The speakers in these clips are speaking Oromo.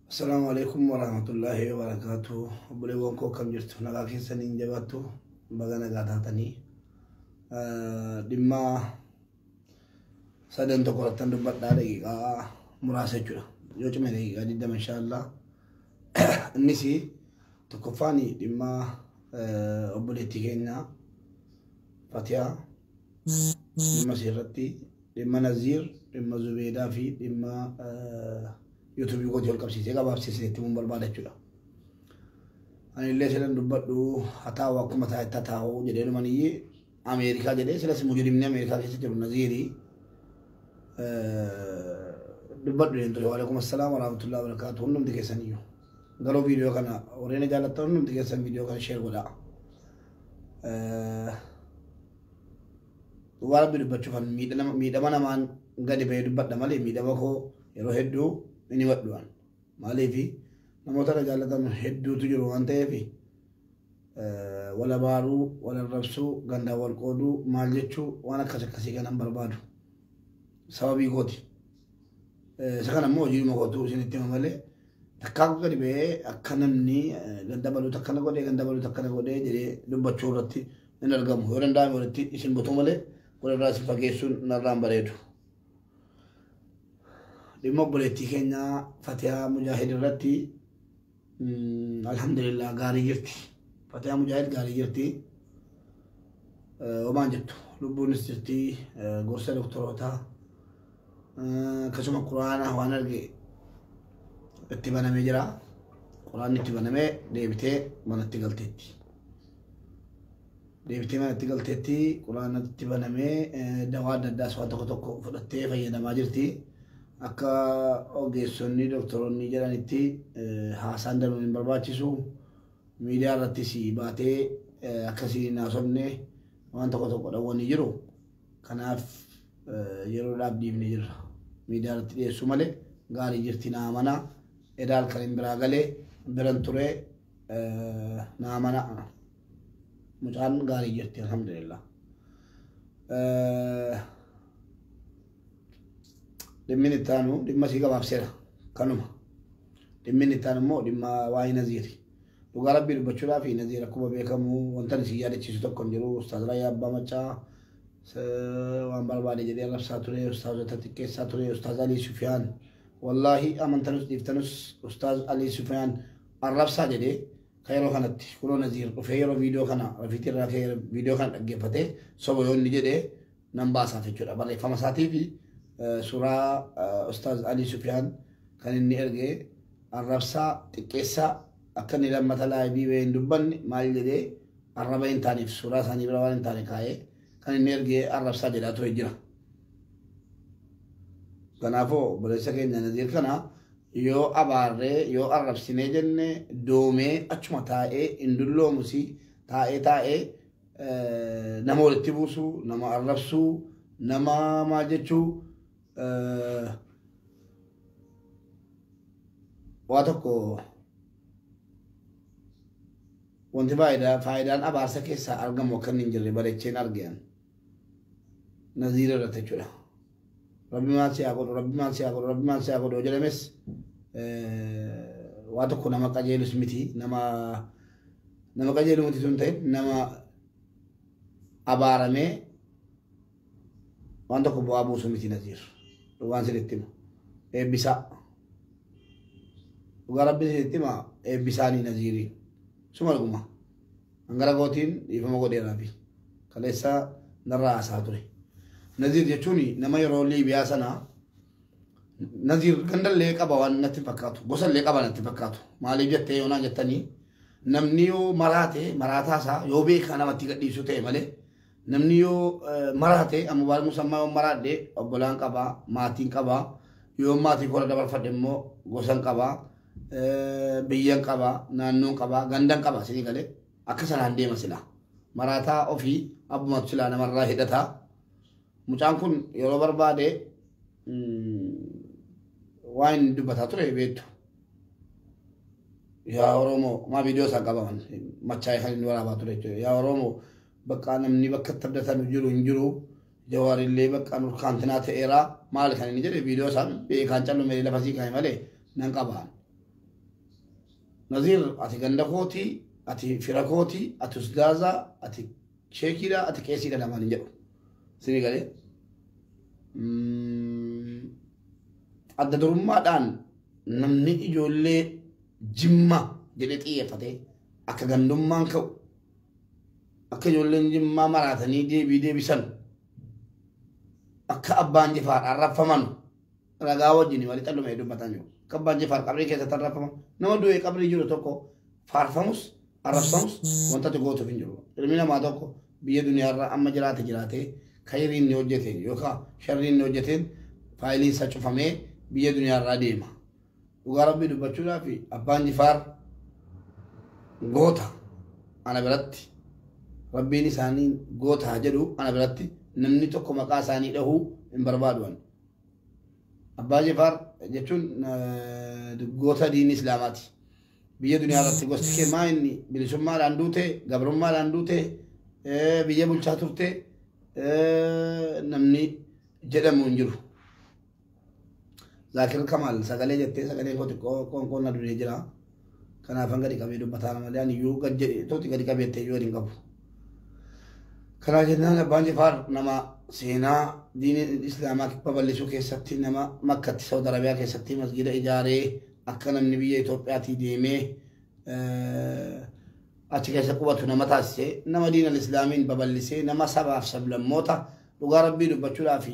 السلام عليكم ورحمة الله وبركاته. بلغون كو كم جرت نغاكي سنين جباتو بغانا غاتاتني دما سادن تقرأتن دبات داري مراسة جرا يوچ مدي غادي دم إن شاء الله النسي تكفاني دما أبوليتي كينا فاتيا دما سيرتي دما نزير دما زبيدا في دما يوتيوب يقول يقول كم سيسي كباب سيسي تيمون بربادة جدا. أنا اللي سلام دبّدو هتاو وكم تاو جدير مانية أمريكا جدير سلام سموجي من أمريكا كيسي تبون نزيري دبّدو ينتو وعليكم السلام ورحمة الله وبركاته. هم نمتى كيسانيو قالوا فيديو كنا ورينا جالت هم نمتى كيسان فيديو كنا شير ولا وارب دبّدو فن ميدا ما نمان قادي بيدبّد مالي ميدا بكو يروحدو ini wadduan malefi namota jaalatan hedduutu jiru waan ta'eefi wala baaruu wala rabsuu ganda wal qooduu maal jechuu waan akkas akkasii kanan barbaadu sababii kooti isa kana immoo hojii makootu isinitti hima malee takkaa gadi ba'ee akka namni ganda baluu takkana godhee jedhee dubbachuu irratti hin argamu yoo danda'ame walitti isin butuu malee walirraa isin fageessuun narraan bareedu. Dima bolehti kenya Fatihah Mujahid irratti alhamdulillah gaarii jirti. Fatihah Mujahid gaarii jirti. Waan jettu lubbuunis jirti gorsa doktoroota akkasuma quraana waan arge itti banamee jira. Quraanni itti banamee deebitee manatti galteetti. Quraana itti banamee dawaa adda addaas waan tokko tokko fudhattee fayyadamaa jirti. Akka ogeessonni doktoroonni jedhanitti haasaan danuun hin barbaachisu miidiyaa irratti si baatee akkasii naasofne waan tokko tokko dhawwanii jiru. Kanaaf yeroodhaaf dhiifne jirra. Miidiyaa irratti dhiyeessu malee gaarii jirti naa mana edaal kan hin biraa galee biran ture naa mana mucaan gaarii jirti alhamdulillah. Dimmin ittaanu dhimma sii gabaabseera kanuma. Dimmin ittaanu immoo dhimma waa'ee Naziiri. Dhugaa Rabbii dubbachuudhaaf Naziir akkuma beekamu wanta si yaadachiisu tokko hin jiru. Ustaaz Raayyaa Abbaa Maccaa waan barbaade jedhee arrabsaa ture. Ustaazota xiqqeessaa ture. Ustaaz Alii Sufiyaan wallaahi amantanus dhiiftanus Ustaaz Alii Sufiyaan arrabsaa jedhee kan yeroo kanatti kunoo Naziir dhufee yeroo viidiyoo kana rafiitii irraa ka'ee viidiyoo kana dhaggeeffatee soba yoo inni jedhee nan baasaaf jechuudha. Barreeffama isaatii fi suuraa Ustaaz Alii Sufiyaan kan inni ergee arrabsaa xiqqeessaa akka inni lammata laayivii wayii hin dubbanne maal jedhee arraba hin taaneef suuraa isaanii bira waan hin taane kaa'ee kan inni ergee arrabsaa jedhaa ture jira. Kanaafuu obboleessa keenya Naziir kana yoo abaarree yoo arrabsinee jenne doomee achuma taa'ee hin dulloomusi taa'ee nama walitti buusuu nama arrabsuu nama maal jechuu waa tokko wanti faayidaan abaarsa keessaa argamu akka hin jirre bareecheen argean Naziir irratti jechuudha. Rabbi maal si haa godhu jedhames waa tokko nama qajeelus miti nama qajeelu miti sun ta'in nama abaaramee waan tokko bu'aa buusu miti Naziir. Dhugaan sinitti hima eebbisaa dhugaa Rabbi sinitti hima eebbisaanii Naziirii suma dhuguma hangara gootiin dhiifama godheeraafi kaleessa narraa haasaa ture. Naziir jechuun nama yeroo Liibiyaa sanaa Naziir gandallee qaba waan natti fakkaatu gosallee qaba natti fakkaatu maaliif jettee yoonaan jettanii namni yoo maraataasaa yoo beekaa namatti gadhiisu ta'e malee namni yoo maraate amma waan musammaa yoo maraadde obbolaan qabaa maatiin qabaa yoo maatii kola dabarfadhe immoo gosan qabaa biyyan qabaa naannoon qabaa gandan qabaa sinii galee akka sanaan deema silaa maraataa ofii abbumatu silaa namarraa hidhataa. Mucaan kun yeroo barbaade waan dubbataa ture beektu. Yaa Oromoo maa viidiyoo isaa qabaman machaa'ee kan inni waraabaa ture jechuudha. Yaa Oromoo bakka namni bakka tabdatan jiru hin jiru jawaarillee bakka nurkaantinaa ta'eeraa maal kan inni jedhe viidiyoo isaa beekaan callume lafasii kaa'e malee nan qabaan. نظير أتي غندكوتي أتي فراكوتي أتي سدازا أتي شيكيلا أتي كيسيلا لما نجو سيني قالي أدى درما دان نمني إجولي جمّا جلت إيه فتى أكا غندم مانكو أكا جولين جمّا مراتني دي بسن أكا أبان جفار عرف فمن رغاوة جيني والي تلو ميدو بطانيو كبان جفار قبري كيسا ترف فمن نما دوي قبري جيرو توكو فارفموس عرف سموس وانتا تقوتو فين جيرو المينا ما توكو بيه دنيا را أما جراته خيرين نوجتين يوكا شرين نوجتين فايلين ساچو فمي بيه دنيا را ديما وغربي دبچولا في أبان جفار غوتا أنا براتي ربيني ساني غوتا هجدو أنا براتي نمني توكو مقا ساني له إن بربادوان أبان جفار جتون غوتا دين إسلاماتي بيه دنيا راتي غوستكي ما إني بلسوما لاندوتي غبرما لاندوتي بيه بلچاتورتي نمني جدا منجرو ذاكر كمال سغالي جتة سغالي كون ندري جرا كنا فنگا دي كبيدو بتانا مليان يو قد توتي قد كبيت يو رين كبو كنا جدنا بانجي فار نما سينا دين الإسلام كبابلسو كيستي نما مكة سعودية عربية كيستي مسجد إجارة أكنا النبي إثيوبياتي ديمه أتكلم قوة نما تاسي نما دين الإسلامين ببلسه نما سبب سبب موتا لغا ربي دبچولا في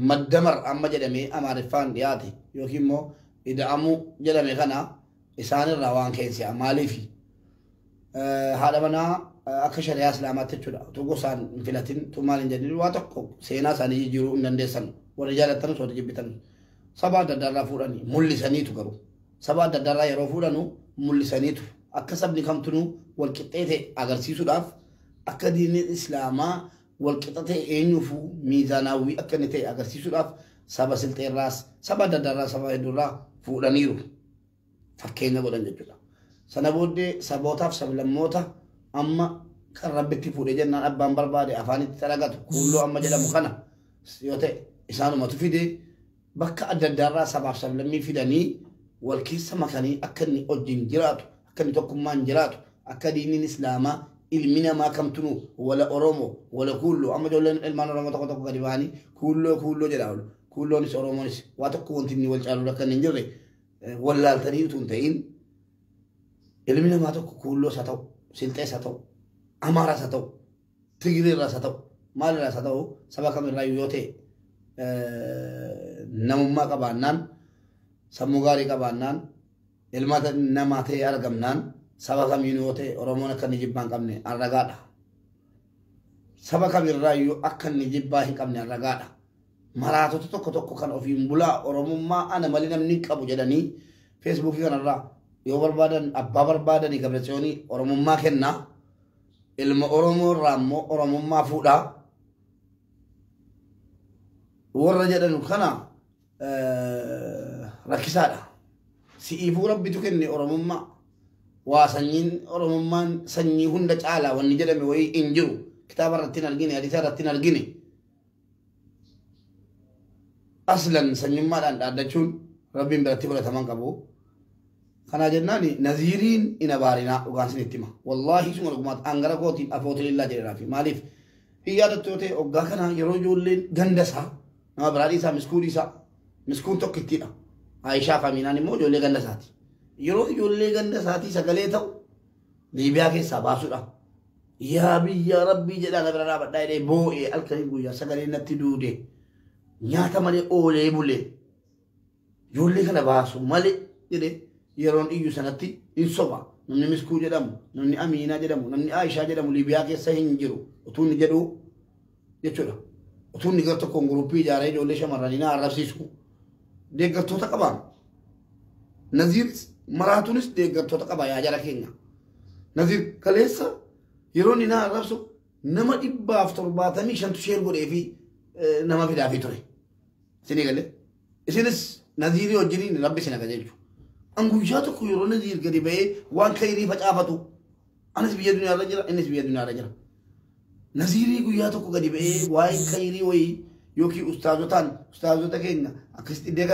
مدمر أما جدمي أما رفان دياتي يوكيمو إذا أمو جدمي خنا إسان الروان كيسي أمالي في هذا بنا أكشر يا سلامات تجولا توقسان فلاتين تمالين جديد واتقو سينا ساني يجيرو نندسن ورجال تنس ورجبتن سبا ددارا فوراني مولي سانيتو كرو سبا ددارا يرو فورانو مولي سانيتو أكسب نكمتنو والكتئة أغرسيسو داف أكدين الإسلام والكتئة إنيوفو ميزاناوي أكنتئ أغرسيسو داف سبا سلطة الراس سبا ددارا سبا يدورا فورانيرو فكينا قولن جدولا سنبودي سبوتاف سبلموتا أما كان ربتي فوري جنان أبان بربادي أفاني تترغاتو كله أما جدا مخانا يوتي إسانو ما تفيدي بكا أددارا سبا سبلمي فيداني والكيسة مكاني أكني أجين جراتو أكني توكم مان جراتو أكدين الإسلام إلمنا ما كمتنو ولا أرومو ولا كله أما جولن المان أرومو تقو تقو قريباني كله جراولو كله نس أرومو نس واتقو وانتني والجارو لكن ننجري ولا التنين تنتين إلمنا ما تقو كله ستو سلطة ستو أمارة ستو تغيير ستو مال ستو سبا كم الرأي يوتي نمما كبانان سموغاري كبانان ilma nama ta'e argamnaan saba kamiin yoo ta'e Oromoon akka inni jibbaa hin qabne arragaadha. Saba kamirraayyuu akka inni jibbaa hin qabne arragaadha. Maraatota tokko kan ofiin bulaa Oromummaa ana malee namni hin qabu jedhanii Feesbuukii kanarraa yoo barbaadan abbaa barbaadanii Gabretsiyoonii Oromummaa kennaa ilma Oromoo irraa immoo Oromummaa fuudhaa. Warra jedhanu kana rakkisaadha. Si'ifuu rabbitu kenne Oromummaa waa sanyiin Oromummaan sanyii hunda caalaa wanni jedhame wayii hin jiru kitaaba irratti hin argine hadiisa irratti hin argine aslan sanyummaadhaan dhaaddachuun rabbiin biratti fudhataman qabu. Kanaa jennaan naziiriin ina baarinaa dhugaan sin itti hima wallaahi suma dhugumaat angara kootiin afootilillaa jedhanii fi maaliif hin yaadattu yoo ta'e hoggaa kana yeroo ijoolleen ganda isaa nama biraadhii isaa miskuun tokko ittiidha. Aishaa Faminaan immoo ijoollee ganda isaati. Yeroo ijoollee ganda isaatii sagalee ta'u Liibiyaa keessaa baasuudha. Yaa biyya rabbii jedhaa na bira dhaabadhaa jedhee boo'ee halkanii guyyaa sagalee natti duude nyaata malee oolee bulee ijoollee kana baasu malee jedhee yeroon iyyu sanatti hin soba. Namni Miskuu jedhamu, namni Amiinaa jedhamu, namni Aishaa jedhamu Liibiyaa keessa hin jiru. Utuu inni jedhu jechuudha. Utuu inni gara tokkoon guruppii ijaaree ijoollee shamarranii na arrabsiisu. Deeggartoota qabaa. Naziir maraatuunis deeggartoota qabaa yaa jara keenya. Naziir kaleessa yeroo inni na arrabsu nama 175 sheer godhee fi nama fidaafii ture. Isinii galee. Isinis Naziirii wajjiniin rabbi isin qajeelchu. Anguyyaa tokko yeroo Naziir gadi ba'ee waan khayrii facaafatu anis biyya duniyaarra jira innis biyya duniyaarra jira. Naziirii guyyaa tokko gadi ba'ee waa'ee khayrii wayii yookiin ustaazota keenya akkasitti iddoo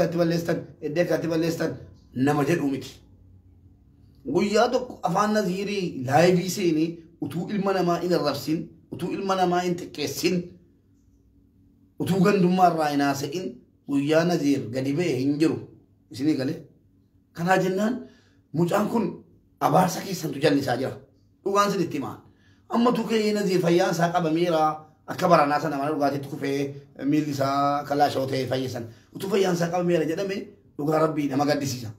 kanatti balleessan nama jedhu miti. guyyaa tokko afaan naziirii laayivii seenii utuu ilma namaa hin arrabsin utuu ilma namaa hin xiqqeessin utuu gandummaa irraa hin haasa'in guyyaa naziir gadi ba'e hin jiru isinii galee kanaa jennaan mucaan kun abaarsa keessantu jallisaa jira dhugaan sinitti himaan amma tukee naziir fayyaan isaa qabameera akka baranaa sana mana dhugaatitti kufee miilli isaa kalaashoo ta'e fayyisan utuu fayyaan isaa qabameera jedhame dhugaa rabbii nama gaddisiisa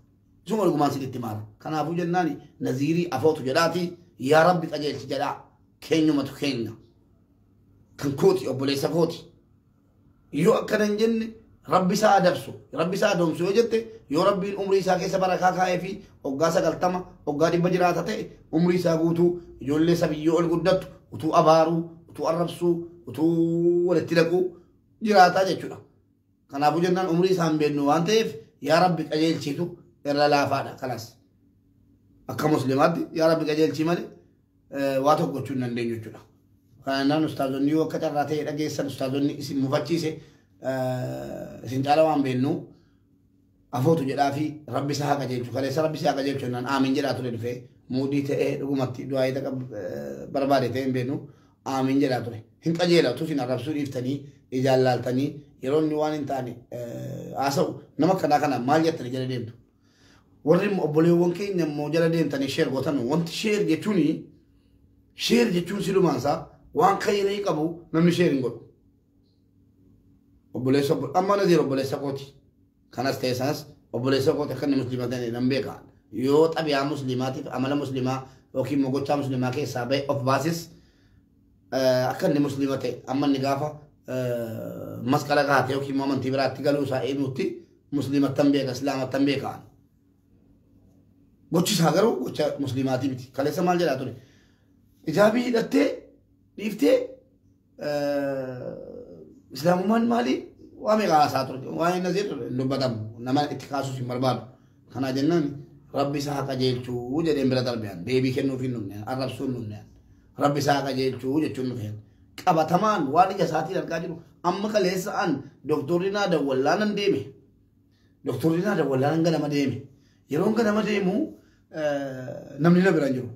isuma dhugumaan sinitti himaara kanaafuu jennaani naziirii afootu jedhaati yaa rabbi qajeelchi jedhaa keenyumatu keenya kan kooti obboleessa kooti yoo akkana hin jenne rabbi isaa adabsu rabbi isaa adoomsu yoo jette yoo rabbiin umrii isaa keessa barakaa kaa'ee fi waggaa 90 waggaa 100 jiraata ta'e umrii isaa guutuu ijoollee sabiyyoo ol guddattu utuu abaaruu utuu arrabsuu utuu walitti dhaquu jiraataa jechuudha kanaafuu jennaan umrii isaa hin beeknu waan ta'eef yaa rabbi qajeelchiitu irra laafaadha kalaas akka muslimaatti yaa rabbi qajeelchii malee waa tokko gochuu hin dandeenyu jechuudha kanaan ustaazonni yoo akka carraa ta'e dhageessan ustaazonni isin mufachiise isin caala waan beeknu afootu jedhaa fi rabbi isaa haa qajeelchu kaleessa rabbi isaa haa qajeelchu jennaan aamin jedhaa ture dhufee muudii ta'ee dhugumatti du'aayita barbaade ta'e hin beeknu aamin jedhaa ture hin qajeela utuu isin arrabsuu dhiiftanii ijaan laaltanii yeroo inni waan hin taane haasa'u nama kanaa kana maal jettanii jala deemtu warri obboleewwan keenya immoo jala deemtanii sheer gootan wanti sheer jechuun silumaansaa waan kayyanii qabu namni sheer hin godhu obboleessa amma naziir obboleessa kooti kanas ta'e sanas obboleessa kooti akka inni musliima ta'e nan beeka yoo xabiyaa musliimaatiif amala musliimaa yookiin immoo gochaa musliimaa keessaa ba'e of baasis akka inni musliima ta'e amma inni gaafa masqala kaate yookiin immoo amantii biraatti galuu isaa eenyutti musliimattan beeka islaamattan beeka gochi isaa garuu gocha musliimaatii miti kaleessa maal jedhaa ture ijaabii hidhattee dhiiftee islaamummaan maali waa meeqa haasaa ture waan inni naziir dubbatamu nama itti kaasuus hin barbaadu kanaa jennaan rabbi isaa haa qajeelchuu jedheen bira darbiyaan deebii kennuuf hin dhumne arrabsuu hin dhumne rabbi isaa haa qajeelchuu jechuun dhufeen qabatamaan waan ija isaatiin argaa jiru amma kaleessa an doktorri naa dawwallaanan deeme doktorri naa dawwallaanan ganama deeme yeroon ganama deemu namni na bira jiru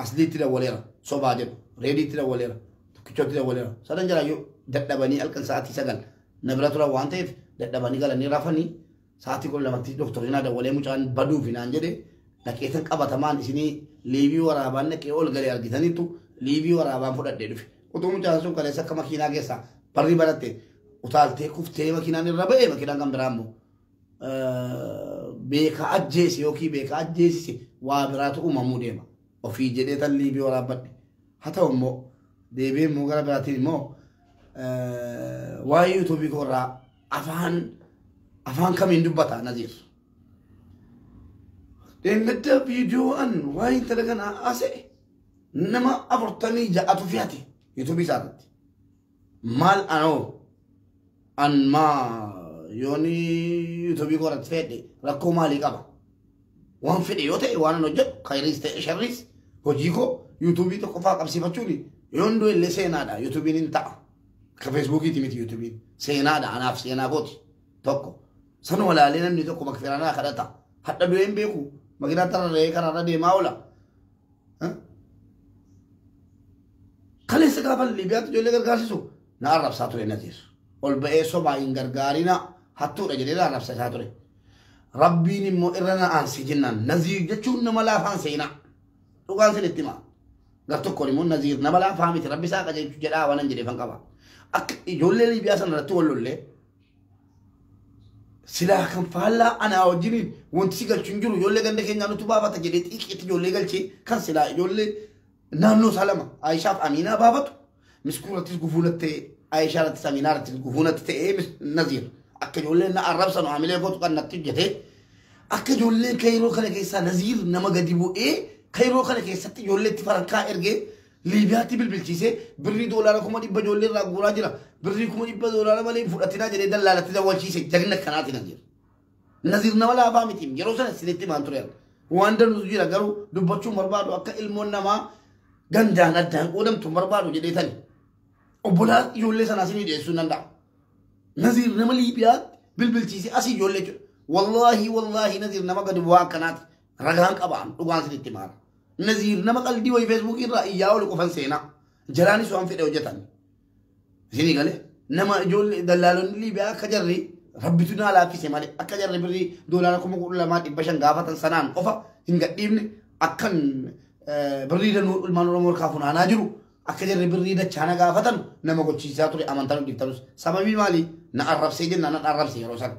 asliitti dawwaleera sobaa jedhu reediitti dawwaleera tokkichotti dawwaleera sadan jala yoo dadhabanii halkan sa'aatii 9 na bira tura waan ta'eef dadhabanii galanii rafanii sa'aatii 12tti doktorri naa dawwalee mucaan baduuf naan jedhe dhaqeetan qabatamaan isinii liibii waraabaan dhaqee ol galee argitaniittu liibii waraabaan fudhadhee dhufe utuu mucaan sun kaleessa akka makiinaa keessaa barri baratte utaaltee kuftee makiinaan irra ba'ee makiinaan kan biraa immoo beeka ajjeesi yookiin beeka ajjeesise waa biraatu uumamuu deema ofii jedhee tan liibii waraabbadhe haa ta'u immoo deebi'ee immoo gara biraatiin immoo waa'ee yuutuubii koorraa afaan kamiin dubbata naziir deemgadda viidiyoon waa'ee intala kanaa haasa'e nama 46 fi'ate yuutuubii isaarratti maal anoo an maa yooni yuutuubii koorratti fedhe rakkoo maalii qaba waan fedhe yoo ta'e waan an hojjedhu khayriis ta'e sharriis hojii koo yuutuubii tokko faa qabsiifachuuni yoon du'e illee seenaadha yuutuubiin hin ta'a akka feesbuukiiti miti yuutuubiin seenaadha anaaf seenaa kooti tokko san walaalee namni tokko makfiranaa kadhata hadha du'een beeku makiinaa tararee karaarra deemaa oola kaleessa gaafa liibiyaatti ijoollee gargaarsisu na arrabsaa ture naziir ol ba'ee sobaa hin gargaarina hattuudha jedhee na arrabsaa ture rabbiin immoo irra na aansi jennaan naziir jechuun nama laafaan seenaa dhugaan sinitti himaa gar tokkoon immoo naziir nama laafaa miti rabbi isaa qajeelchu jedhaa waan jedheefan qaba akka ijoollee liibiyaa sana irratti wallollee silaa kan faallaa anaa wajjiniin wanti si galchu hin jiru ijoollee ganda keenyaa nutu baafata jedhee xiiqiitti ijoollee galchee kan silaa ijoollee naannoo isaa lama Aayishaaf Amiinaa baafatu miskuurattis gufuunatti ta'e Aayishaa irrattis Amiinaa irrattis gufuunatti ta'ee naziir akka ijoolleen na arrabsanu hamilee kootu kan natti hojjetee akka ijoolleen kayroo kana keessaa naziir nama gadi bu'ee kayroo kana keessatti ijoolleetti farankaa ergee liibiyaatti bilbilchiisee birrii doolaara 100 ijoollee irraa guuraa jira birrii 100 doolaara malee fudhatinaa jedhee dallaalatti dawwalchiise jagna kanaati naziir nama laafaa miti yeroo sana sinitti maan ture waan danuutu jira garuu dubbachuun barbaadu akka ilmoon namaa gandaan addaan qoodamtu barbaadu jedheetani obbolaa ijoollee sanaa sinii dhiyeessuu danda'a naziir nama liibiyaatti bilbilchiisee asii ijoollee jedhu wallaahi naziir nama gadi bu'aa akkanaati رجعان كبان دوغان سيد تمار نزير نما قال دي وي فيسبوك يرا ياول كفن سينا جراني سوام في وجتان سيني قال نما جول دلالون لي بيا كجري ربيتنا لا في سمالي أكجري بري دولاركم كل ما تبشن غافة سنان قفا هنگا إبن أكن بري دنو المانور كافونا ناجرو أكجري بري دا چانا غافة نما کو چیزا توري أمانتانو ديكتاروس سببي مالي نعرف سيجن نعرف سي روسان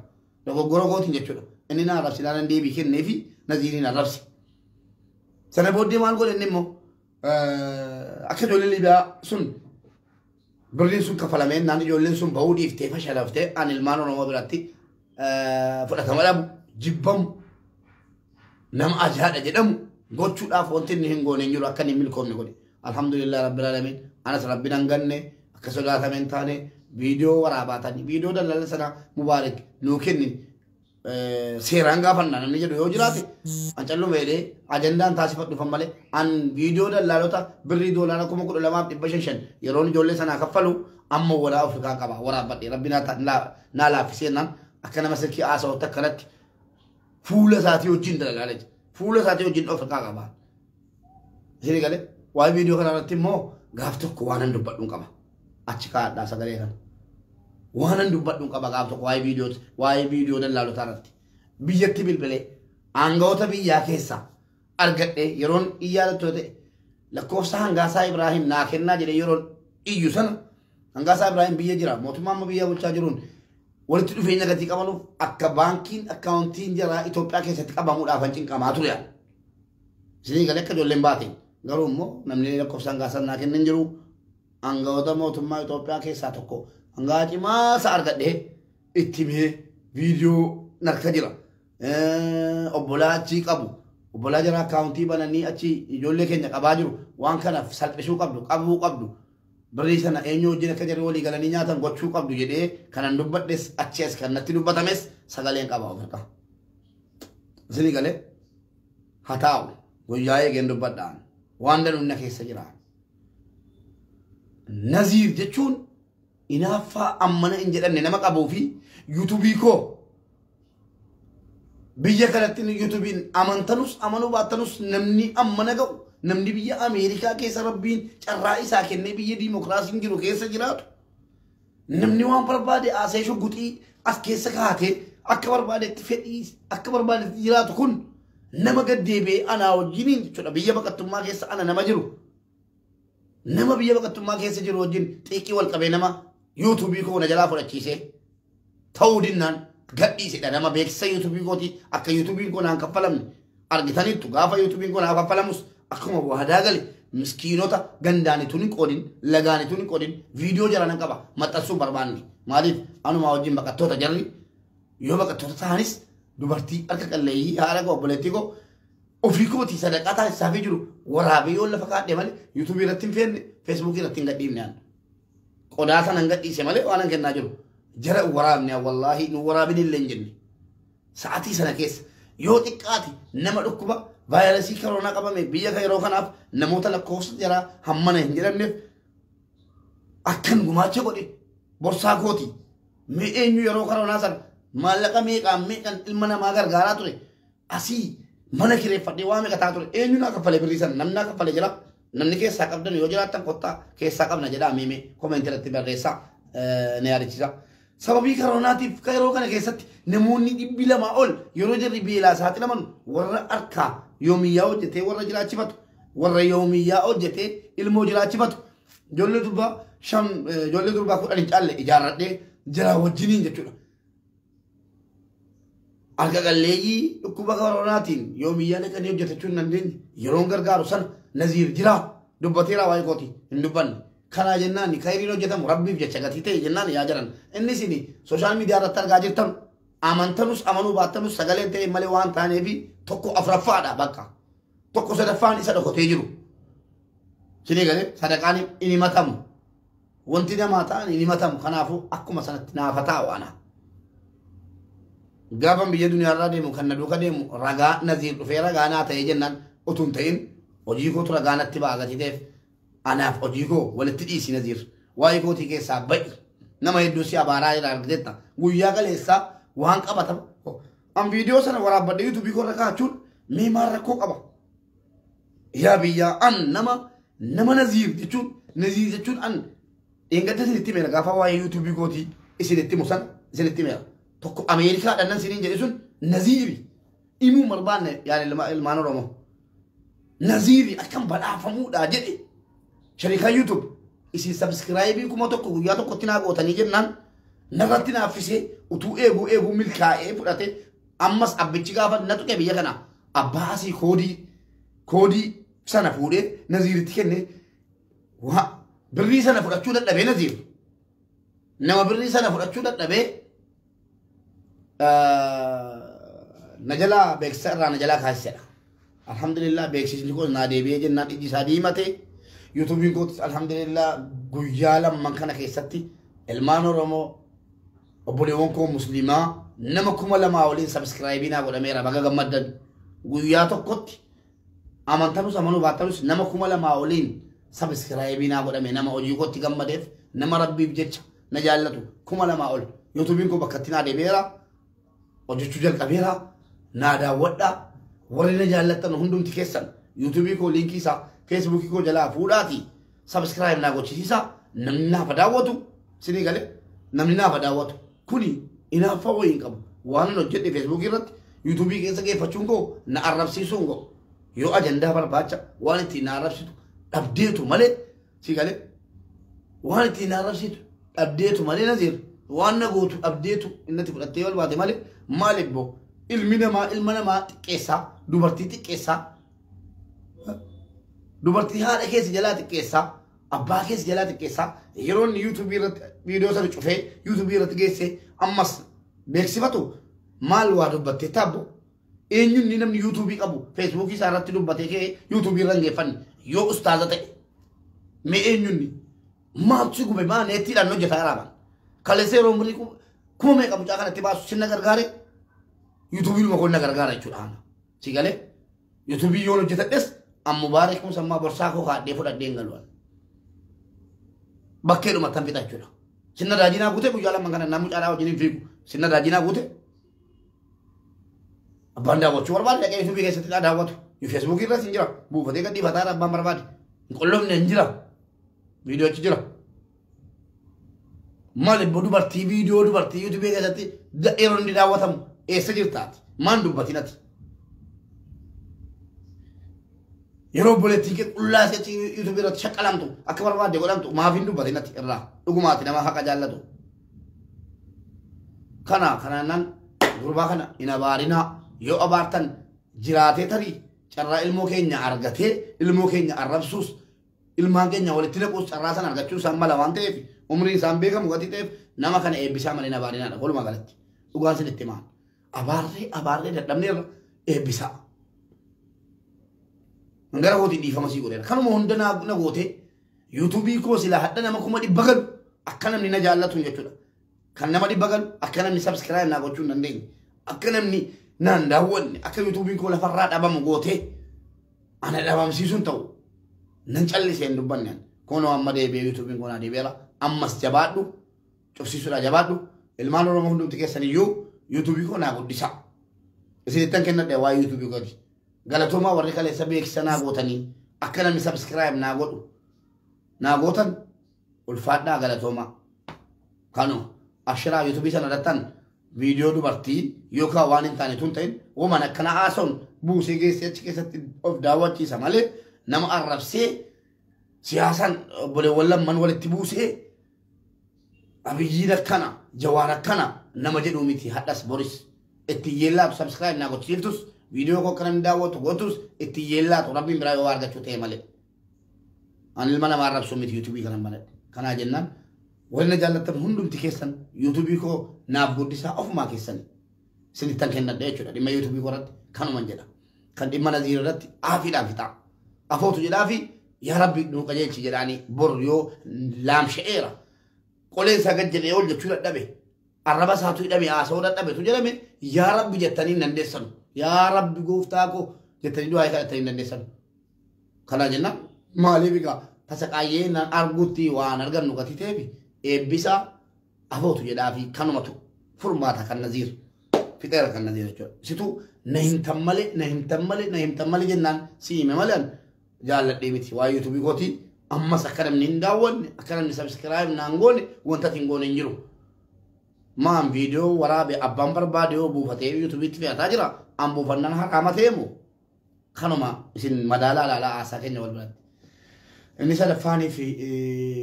لو غورو غوتين جچو إني نعرف سي لان دي بيكين نفي نزيري نعرف سي سنة بودي مال قول إنمو أكجولي لي بيا سن برلين سون كفلامين ناني جولين سون باودي افتي فشل افتي عن المانو نمو براتي فلتا ملابو جبهم نم أجهاد أجدهم قد شو أفونتين نهنغو ننجلو أكني ملكم نقولي الحمد لله رب العالمين أنا سربنا نغني أكسوغاتا من تاني فيديو وراباتاني فيديو دلال سنة مبارك نوكني سيرانغا فنانا نجد يوجراتي أنشالو ميلي أجندان تاسفت نفهم أن فيديو دلالو تا بري دولانا كمو كل لما بتبشنشن يرون جولي سنة كفلو أما ولا أفريقا كبا ورابط ربنا نالا في سينا أكنا مسكي آسا وتكرت فولة ساتي وجين دلالج فولة ساتي وجين أفريقا كبا زيني قال واي فيديو كنا نتيمو غافتو كوانا ندبت نكما أشكا داسا غريكا وانا ندبت نكما غافتو واي فيديو دلالو تارتي بيجتي بالبلي أنغوتا بيجا كيسا أرغت يرون إيادة توتي لكوفسا هنغاسا إبراهيم ناكرنا جري يرون إيو سنة هنغاسا إبراهيم بيجا جرا موتمام بيجا بلچا جرون ولتدو فينا غتي قبلو أكا بانكين أكاونتين جرا إتوبيا كيسا تقبامو دافنچين كاماتو ليا سيني غلق جو لمباتين غرو مو نمني لكوفسا هنغاسا ناكرنا جرو أنغوتا موتما إتوبيا كيسا توكو هنغاتي ما سأرغت ده اتمه فيديو نركا جرا أبولا تشيك أبو وبلا جرا كاونتي بناني أشي يجولي كنجا كباجرو وان كان سالبشو قبلو بريسنا إنيو جينا كجري ولي قالني نياتا غوتشو قبلو جدي كان ندبت دس أشيس كان نتلو بتمس سغالين كباو فرقا زني قالي هتاو وياي جندو بدان واندن نكي سجرا نزير جتشون إنافا أمنا إنجلان نما قبو في يوتيوبي كو بيجا كرتين يوتيوبين أمانتنوس أمانو باتنوس نمني أمنا جو نمني بيجا أمريكا كيسا ربين الرئيس ساكن بيجا ديمقراطي نجرو كيسا جراتو نمني وان بربادي آسيشو قطي أس كيسا كهاتي أكبر بالي تفئيس أكبر بالي جراتو كن نما قد ديبي أنا وجينين شونا بيجا بقتو ما كيسا أنا نما جرو نما بيجا بقتو ما كيسا جرو وجين تيكي والقبي نما يوتيوبي كو نجلا فرچيسي تودينان gadhi se dana ma beeksa YouTube gooti akka YouTube ko naan kaffalamne argitanitu gaafa YouTube ko naan kaffalamus akkuma wahadaa gale miskiinota gandaani tuni qodin lagaani tuni qodin video jarana qaba maxxansu barbaanni maaliif anuma wajjin baqattoota jarri yoo baqattoota taanis dubartii akka qalleeyyi haala ko obboleettii ko ofii kooti sadaqataa isaafii jiru waraabee yoo lafa kaadhe malee YouTube irratti hin feenne Facebook irratti hin gadhiifne aan qodaa sana hin gadhiise malee waan hin kennaa jiru جرى ورابني والله نورابني اللي نجني ساعتي سنة كيس يوتي قاتي نما ركبا فيروسي كورونا كبا مي بيا كيرو خناف نموت لكوس جرى همنا هنجرا نف أكن غماتشة قدي برسا كوتي مي إنيو يرو كورونا سر مالكا مي كام مي كان المنا ماغر غارا توري أسي منا كيري فدي وامي كتا توري إنيو نا كفالي بريسان نمنا كفالي جرا نمني كيس ساقب دن يوجرا تن قطا كيس ساقب نجدا ميمي كومنتر تبر ريسا نياري چيزا سببي كروناتيف كيرو كان كيست نموني دبلا ما أول يروج الربيلا ساعات لمن ورا أركا يوميا وجته ورا جلاتي بات ورا يوميا وجته المو جلاتي بات جل دوبا شام جل دوبا كل إنجال إجارة ده جرا وجنين جتونا أركا قليجي كوبا كروناتين يوميا لكن يوم جته تون نندين يرونغر كاروسان نزير جرا دوبا تيرا واي كوتي ندبان خنا جناني خيرينو جتم ربي بجچغتي تي جناني يا جرن اني سيني سوشال ميديا رتر گاجتم امنتنوس امنو باتنوس سغلنت ملي وان تاني بي توكو افرفادا بقى توكو سدفاني سدكو تيجرو سيني گله صدقاني اني متم وانتي دماتا اني متم خنافو اكما سنت نافتا وانا غابم بي دنيا رادي مكندو كديم رغا نذير في رغا ناتا يجنن اوتونتين وجيكو ترغا نتبا غتي ديف أنا أجيكو ولا تديسي نذير وايكو تيجي سابي نما يدوسي أبارا إلى أرجعتا ويا قال إسا وهانك أبتم أم فيديو سنة ورا بدي يوتيوب يكون ركعتون ميمار ركو قبا يا بيا أن نما نزير تجون نزير تجون أن إن قد تسنتي ميرا قافا واي يوتيوب يقولي إسنتي مسان إسنتي ميرا تكو أمريكا لأن سنين جلسون نزيري إمو مربان يعني المانو رمو نزيري أكم بلا فمودا جدي شركة يوتيوب إسي سبسكرايبي كما تكو يا تكو تناغو تنيجن نغتنا فيسي وتو إيغو ملكا فراتي أمس أبتشي قافا نتو كبيا كنا أباسي كودي سنة فوري نزيري تكني وها بري سنة فراتشو دبي نزير نما بري سنة فراتشو دبي نجلا بيكسر نجلا خاسر الحمد لله بيكسيس نقول نادي بيجن نادي جسادي متى يوتيوب يقول الحمد لله غيالا من كان كيستي المانو رمو أبوليونكو مسلمة نمكم ولا ما أولين سبسكرايبين أقول أميرا بقى جمدد غياتو كت أمان تلوس أمانو باتلوس نمكم ولا ما أولين سبسكرايبين أقول أميرا نما أولي كت جمدد نما ربي بجتش نجالتو كم ولا ما أول يوتيوب يقول بكتنا دبيرا وجوجل كبيرا نادا ودا ورنا جالتنا هندوم تكسن يوتيوب يقول لينكي سا فيسبوك يقول جلا فولاتي سبسكرايب ناقو تشيسا نمنا فداوتو سيني قال نمنا فداوتو كوني إنا فوين كم وانا نجد فيسبوك يرت يوتيوب كيسا كيف فشونكو نعرف سيسونكو يو أجندا برباچا وانا تي نعرف سيتو أبديتو مالي سي قال وانا تي نعرف سيتو أبديتو مالي نزير وانا قوتو أبديتو إنتي فلاتيوال بعد مالي بو ilmana ma xiqqeessa dubartii xiqqeessa dubartii haadha keessa jalaa xiqqeessa abbaa keessa jalaa xiqqeessa yeroo inni yuutuubii irratti viidiyoo sana cufee yuutuubii irratti geesse ammas beeksifatu maal waa dubbattee taabbo eenyuun ni namni yuutuubii qabu feesbuukii isaa irratti dubbatee kee yuutuubii irra hin geeffanne yoo ustaaza ta'e mee eenyuun maaltu gube maa neettiidhaan hojjetaa irraa kaleessa yeroo umrii kuma meeqa mucaa kanatti baasu sinna gargaare يوتيوب ما كنا غرغارة يجوا أنا سيقاله يوتيوب يولو جتادس أم مبارك مسمى برساكو خا ديفو دين غلوان بكيرو ما تنفيد أجولا سنة راجينا غوته بيجالا مكانا ناموش على وجنين فيكو سنة راجينا غوته أباندا وشوار بال لكن يوتيوب كيسة تلا دعوته يفيسبوك يلا سنجرا بو فتى كدي فتى رب بامبر نقولهم ننجرا فيديو تجرا مال بدو برتي فيديو دو برتي يوتيوب كيسة تي دائرون دي دعوتهم سجلتات ما ندبتينات يروح بوليتيك الله سيتي يوتيوبرات شكلامتو أكبر واحد يقولامتو ما في ندبتينات إرّا لقماتنا ما حق جالتو كنا نان غربا كنا إنا بارينا يو أبارتن جراتي تري شرّا الموكينيا أرغتي الموكينيا الربسوس الماكينيا ولتلقوس شرّاسان أرغتشو سامبالا وانتي في عمري سامبيكا مغتي تيف نما كان إبسا مالينا بارينا كل ما قالت وقال سنتمان abaarree dadhabneerra eebbisa. Ngara hooti dhiifama sii godheera. Kanuma hunda na goote yuutuubii koo silaa hadha nama kuma dhibba galu akka namni na jaallatu jechuudha. Kan nama dhibba galu akka namni sabskiraayib naa gochuu hin dandeenye. Akka namni naan daawwanne akka yuutuubiin koo lafarraa dhabamu goote ana dhabamsiisuun ta'u nan callisee hin dubbanne. Kunoo amma deebi'ee yuutuubiin koo naa deebi'eera. Ammas jabaadhu cufsiisuudha jabaadhu ilmaan Oromoo hundumti keessan iyyuu يوتيوب يكون أقول ديسا إذا تنكنا دوا يوتيوب يقول قالتوا ما وريك على سبيك سنة قوتني أكلم سبسكرايب ناقوتن والفاتنا قالتوا ما كانوا أشرا يوتيوب سنة رتن فيديو دوبرتي يوكا وانين تاني تونتين وما نكنا آسون بوسي جيسي كيسة أوف دعوة كيسة مالي نما أعرف سياسا بولي ولا من ولا تبوسي أبي جيرك كنا جوارك كنا nama jedhu miti hadhas boris itti yeellaatu subscribe naa gochiiftus viidiyoo koo kana daawwatu gootus itti yeellaatu rabbiin biraa yoo argachuu ta'e malee ani ilma namaa arrabsu miti yuutuubii kana malee kanaa jennaan warri na jaallattan hundumti keessan yuutuubii koo naaf guddisaa ofumaa keessani sinittan kennadha jechuudha dhimma yuutuubii koo irratti kanuman jedha kan dhimma naziir irratti aafiidhaan fixaa afootu jedhaa fi yaa rabbi nuu qajeelchi jedhaanii bor yoo laamsha'eera qoleensaa gad jedhee ol jechuu dadhabe الربا ساتو يدمي آسود أبي تجرمي يا رب جتني نندسن يا رب قوفتاكو جتني دو هاي كتني نندسن خلا جنا مالي بيكا تسق أيين أرغوتي وان أرغن نقطي تبي إبسا أبو تجدا في كنومتو فرماتا كان نزير fixeera kan Naziir jechuudha. Situ na himtan malee jennaan si hime malan jaalladhee miti waa yuutuubii kootii ammas akka namni hin daawwanne akka namni sabskiraayib naan goone wanta hin goone hin jiru. Maan viidiyoo waraabe abbaan barbaade yoo buufatee yuutuubiitti fe'ataa jira an buufannaan haraama ta'eemu kanuma isin madaalaa ilaalaa haasaa keenya wal biratti. Inni sadaffaanii fi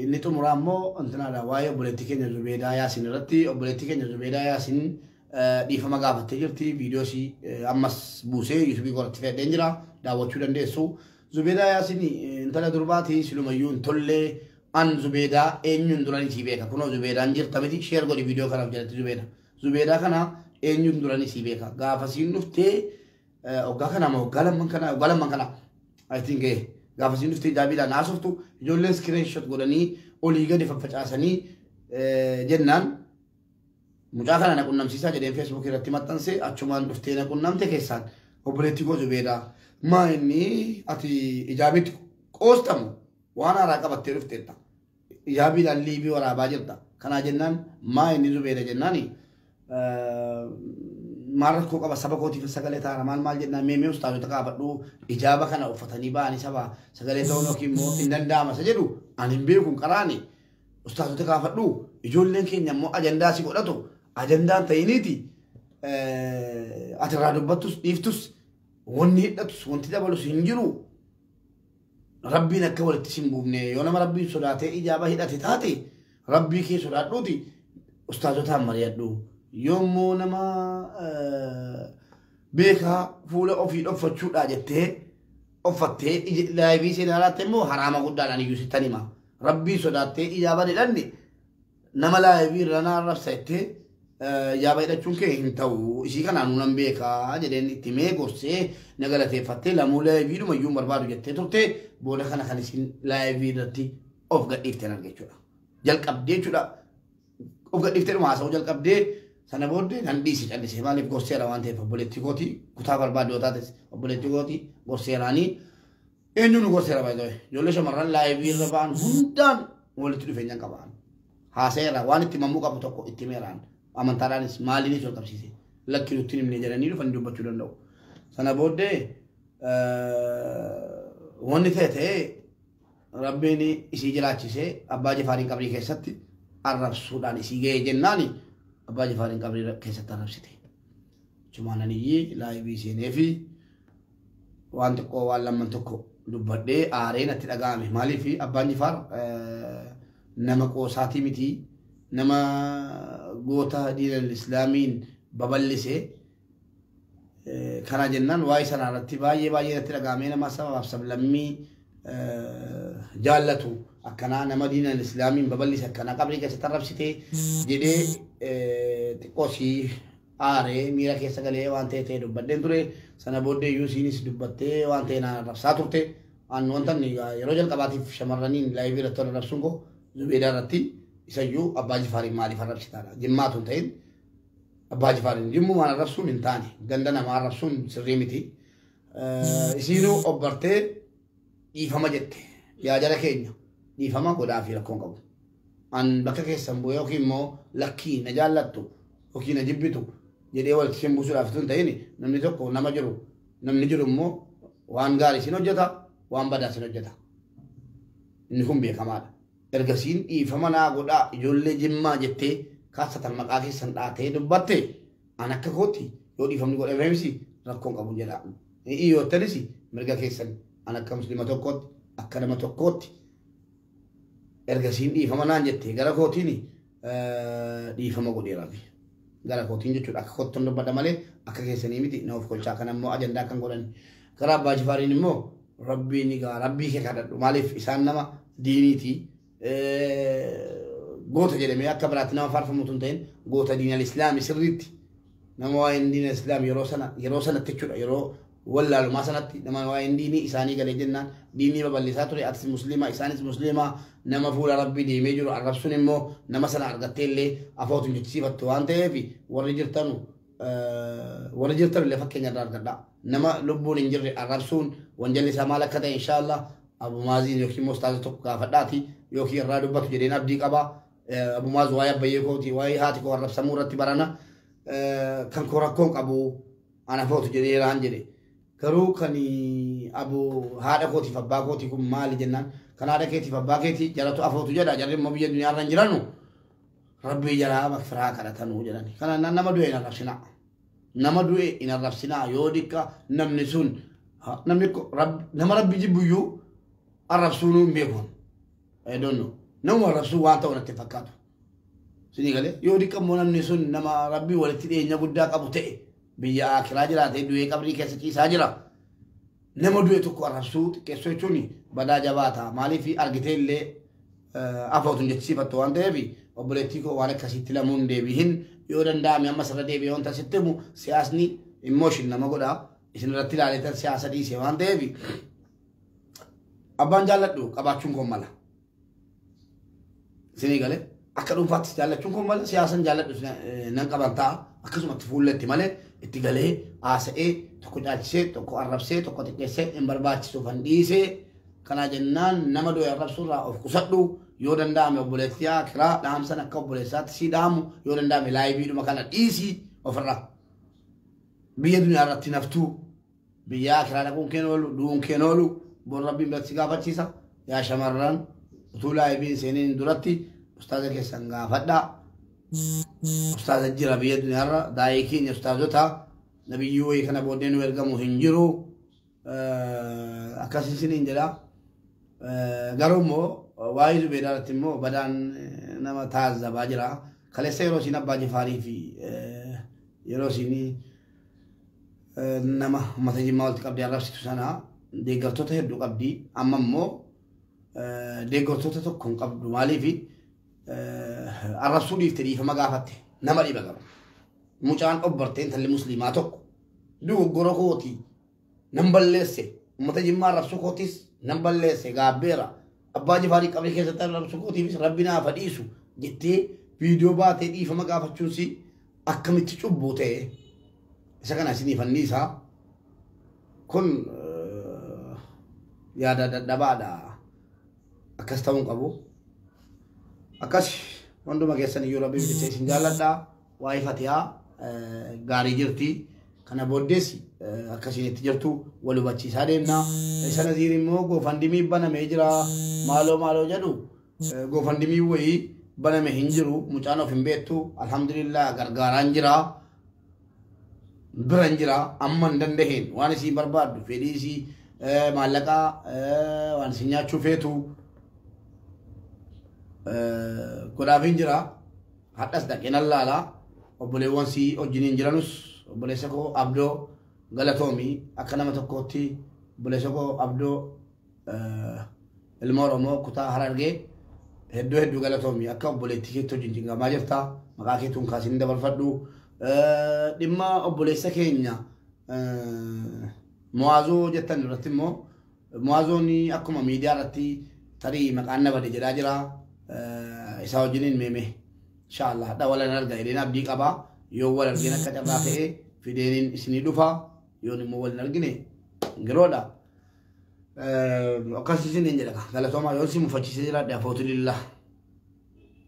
inni xumuraa immoo antinaadha waa'ee obboleettii keenya Zubeedaa Yaasin irratti obboleettii keenya Zubeedaa Yaasin dhiifama gaafattee jirti viidiyoo ishii ammas buusee yuutuubii koratti fe'adheen jira daawwachuu dandeessu. Zubeedaa Yaasin intala durbaatii silumayyuu hin tollee an Zubeedaa eenyuun duranii sii beeka kunoo Zubeedaan jirta miti sheer godhi viidiyoo kanaaf jalatti Zubeedaa kana eenyuun duranii sii beeka gaafa siin dhuftee waggaa kana ma waggaa lamman kana I think gaafa siin dhuftee jaabiidhaan haasoftu ijoolleen screenshot godhanii olii gadi faffacaasanii jennaan mucaa kana na qunnamsiisaa jedheen Facebook irratti maxxanse achumaan dhuftee na qunnamte keessaan obboleettii koo Zubeedaa maa inni ati ijaabitti qoostamu waan haaraa qabattee dhufteetta ijaabiidhaan liibii waraabaa jirta kanaa jennaan maa inni Zubeeda jennaani maal rakkoo qaba saba kootiif sagalee taara maal jennaan meemee ustaazota kaafadhu ijaaba kana uffatanii ba'anii saba sagalee ta'uun yookiin immoo hin danda'ama isa jedhu ani hin beeku qaraani ustaazota kaafadhu ijoolleen keenya immoo ajandaa si godhatu ajandaan ta'iniiti ati irraa dubbattus dhiiftus wanni hidhatus wanti dabalus hin jiru rabbiin akka walitti sin buufne yoo nama rabbiin sodaatee ijaaba hidhate taate rabbii kee sodaadhuuti ustaazotaan mari'adhu yommuu nama beekaa fuula ofii dhoffachuudha jettee offattee laayivii seenaa laatte immoo haraama guddaadhaan iyyuu sittan hima rabbii sodaattee ijaaba hidhanne nama laayivii irra naarrabsa jettee ijaaba hidhachuun kee hin ta'u isii kanaan nunan beekaa jedheen itti mee gorsee na galateeffattee lamuu laayivii dhuma iyyuu barbaadu jettee turte booda kana kan isin laayivii irratti of gadhiifteen argachuudha jalqabdee jechuudha of gadhiiftee dhuma haasa'uu jalqabdee sana booddee nan dhiisi callisee maaliif gorseera waan ta'eef obboleettii kootii kutaa barbaadde yoo taates obboleettii kootii gorseeraanii eenyu nu gorseera baay'ee ijoollee shamarran laayivii irra ba'an hundaan walitti dhufeenyaan qabaan haasa'eera waan itti mammuu qabu tokko itti meeraan amantaadhaanis maaliinis wal qabsiise lakki nutti himne jedhanii dhufanii dubbachuu danda'u. Sana booddee wanni ta'e rabbiin isii jiraachisee abbaa Jifaariin qabrii keessatti arrabsuudhaan isii ga'ee jennaani abbaa Jifaariin qabrii keessatti arrabsite. Chumaananiyyii laayivii seenee fi waan xiqqoo waan lamman tokko dubbadhee aareen itti dhaga'ame maaliif abbaan Jifaar nama qoosaatii miti nama goota diinal islaamiin babal'isee kana jennaan waa'ee sana irratti baay'ee itti dhaga'amee nama sabaaf sablammii jaallatu akkanaa nama diinal islaamiin babal'ise akkanaa qabrii keessatti arrabsite jedhee xiqqoosii aaree miira keessa galee waan ta'e dubbadheen ture sana booddee iyyuu isiinis dubbattee waan ta'e naan arrabsaa turte an wanta yeroo jalqabaatiif shamarraniin laayivii irratti wal arrabsuun koo Zubeedaa irratti isayyuu abbaa Jifaariin maaliif arrabsitaadha jimmaatu hin ta'in abbaa Jifaariin jimmumaan arrabsuun hin taane ganda namaa arrabsuun sirrii miti isiinuu obbartee dhiifama jette yaa jara keenya dhiifama godhaa fi rakkoon qabu an bakka keessan bu'ee yookiin immoo lakkii na jaallattu yookiin na jibbitu jedhee walitti isin buusuudhaaf tun ta'in namni tokko namni jiru immoo waan gaarii isin hojjeta waan badaa isin hojjeta inni kun beekamaadha. Ergasiin dhiifama naa godhaa ijoollee jimmaa jettee kaasatan maqaa keessan dhaatee dubbatte an akka kootti yoo dhiifamni godhameemisi rakkoon qabu jedha. Iyyottanis mirga keessan an akka muslima tokkootti akka nama tokkootti ergasiin dhiifama naan jettee gara kootiin dhiifama godheeraafi. Gara kootiin jechuudha akka kootti dubbadha malee akka keessanii miti na of kolchaa kan ammoo ajandaa kan godhan. Gara abbaa Jifaariin immoo rabbiin egaa rabbii kee kadhadhu maaliif isaan nama diiniitii. Goota jedhamee akka biraatti nama faarfamutu hin ta'in goota diinal islaamii sirriitti nama waa'een diinal islaamii yeroo sanatti jechuudha yeroo wallaalumaa sanatti nama waa'een diinii isaanii galee jennaan diinii babal'isaa ture atis musliima isaanis musliima nama fuula rabbii deemee jiru arrabsuun immoo nama sana argattee illee afootuun jechisiifattu waan ta'eef warri jirtan illee fakkeenya irraa argadhaa nama lubbuun hin jirre arrabsuun wanjalli isaa maal akka ta'e inshaallah Abu Maaziin yookiin immoo ustaaza tokko gaafadhaati yookiin irraa dubbatu jedheen abdii qaba Abu Maaz waa'ee abbayyee kooti waa'ee haati koo arrabsamuu irratti barana kan korakkoon qabu ana footu jedhee raan jedhe garuu kan abu haadha kootiif abbaa kootii kun maali jennaan kan haadha keetiif abbaa keetii jalatu afootu jedha jarri immoo biyya duniyaa irra hin jirannu rabbii jalaa makfiraa kadhatanuu jedhani kana nama du'e hin arrabsinaa nama du'e hin arrabsinaa yoo dikka namni sun namni nama rabbi jibbuyyuu arrabsuunuu hin beekun I don't know nama arrabsuu waan ta'u natti fakkaatu sini galee yoo dikka immoo namni sun nama rabbii walitti dhiyeenya guddaa qabu ta'e biyya akiraa jiraate du'ee qabrii keessa ciisaa jira nama du'e tokko arrabsuu xiqqeessoo jechuun badaa jabaata maaliif argitee illee afootun jechisiifattu waan ta'eef obboleettii koo waan akkasitti lamuun deebihin yoo danda'ame amma sirra deebi'ee wanta sitti himu siyaasni immooshin nama godhaa isin irratti ilaaleetan siyaasa dhiisee waan ta'eef abbaan jaalladhu qabaachuun koo mala isinii galee akka dhuunfaattis jaallachuun koo mala siyaasan jaalladhu nan qaban ta'a akkasumatti fuulletti malee itti galee haasa'ee tokko caalchisee tokko arrabsee tokko xiqqeessee hin barbaachisu fan dhiisee kana jennaan nama du'e arrabsuurraa of qusadhu yoo danda'ame obboleettii kiraa dhaamsan akka obboleessaatti si dhaamu yoo danda'ame laayibiidhuma kana dhiisii ofirraa biyya duniyaa irratti naftuu biyya kiraa dhaquun keen oolu du'uun keen oolu boon rabbiin biratti si gaafachiisa yaa shamarran utuu laayibiin seeniin duratti ustaaza keessan gaafadhaa ustaaza jira biyya duniyaa irra daa'ii keenya ustaazota nabiyyuu wayii kana booddee nu ergamu hin jiru akkasisiniin jedhaa garuu immoo waa'ee zubeedaatti immoo badaan nama taazabaa jira kaleessa yeroo isin abbaa jifaarii fi yeroo isin nama uummata jimmaa walitti qabdee arrabsitu sana deeggartoota hedduu qabdi amma immoo deeggartoota tokko hin qabdu maaliif arrabsuu dhiifte dhiifama gaafatte nama dhiba qabu mucaan obbartee intalli musliimaa tokko dogoggora kooti nan balleesse uummata jimmaa arrabsuu kootis nan balleesse gaabbeera abbaa jifaarii qabrii keessatti arrabsuu kootiifis rabbi naaf dhiisu jettee viidiyoo baatee dhiifama gaafachuun si akkamitti cubbuu ta'e isa kana isinii fanniisaa kun yaada dadhabaadha akkas ta'uun qabu akkas wanduma keessan iyyuu rabbi jecha isin jaalladhaa waa'ee fatihaa gaarii jirti kana booddees akkasiin itti jirtu wal hubachiisaa deemna isa naziir immoo goofandimii banamee jira maaloo jedhu goofandimii wayii baname hin jiru mucaan of hin beektu alhamdulillah gargaaraan jira biran jira amma hin dandaheen waan isin barbaaddu fedhii isii maallaqaa waan isin nyaachuu feetu godhaafin jira hadhas dhaqeen allaalaa obboleewwan si wajjiniin jiranus obboleessa koo abdoo galatoomii akka nama tokkootti obboleessa koo abdoo ilma oromoo kutaa harargee hedduu galatoomii akka obboleettii keetti wajjin jingamaa jirta maqaa keetuun kaasin dabarfadhu dhimma obboleessa keenya mo'aazoo jettan irratti immoo mo'aazoonni akkuma miidiyaa irratti tarii maqaan na bade jedhaa jira isa wajjiniin meeme inshallah hadha wala narga edeen abdii qabaa yoo wal argine akka carraa ta'e fideeniin isinii dhufa yoon immoo wal argine giroodha akkas isiniin jedha galatoomaa yoon si mufachiisee jiraadhe afootu lillah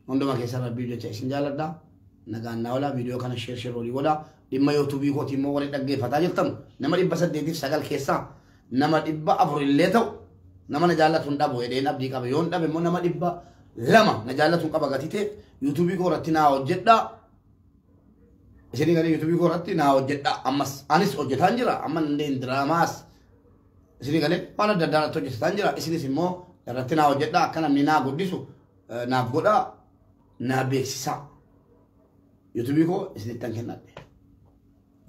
hunduma keessa rabbii jecha isin jaalladha nagaan naa oolaa viidiyoo kana sheer olii godhaa dhimma yuutuubii kootii immoo waliin dhaggeeffataa jirtan nama 809 keessaa nama 400 illee ta'u nama na jaallatu hin dhabu edeen abdii qaba yoon dhabe immoo nama 200 na jaallatu hin qaba gatite yuutuubii koo irratti naa hojjedhaa isinii galee yuutuubii koo irratti naa hojjedhaa ammas anis hojjetaan jira amma dandeen diraamaas isinii galee waan adda addaa irratti hojjetaan jira isinis immoo irratti naa hojjedhaa akka namni naa guddisu naaf godhaa naa beeksisaa yuutuubii koo isinittan kennadhe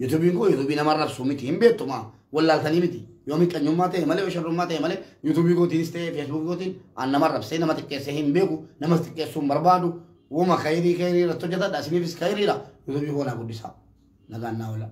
yuutuubiin koo yuutuubii nama arrabsu miti hin beektuma wallaaltanii miti yoo miqqanyummaa ta'e malee yoo sharrummaa ta'e malee yuutuubii kootiinis ta'e feesbuukii kootiin an nama arrabsee nama xiqqeessee hin beeku nama xiqqeessuu hin barbaadu wuma khayrii irratti hojjetadha isiniifis khayriidha yuutuubii koo naa guddisaa nagaan naa oola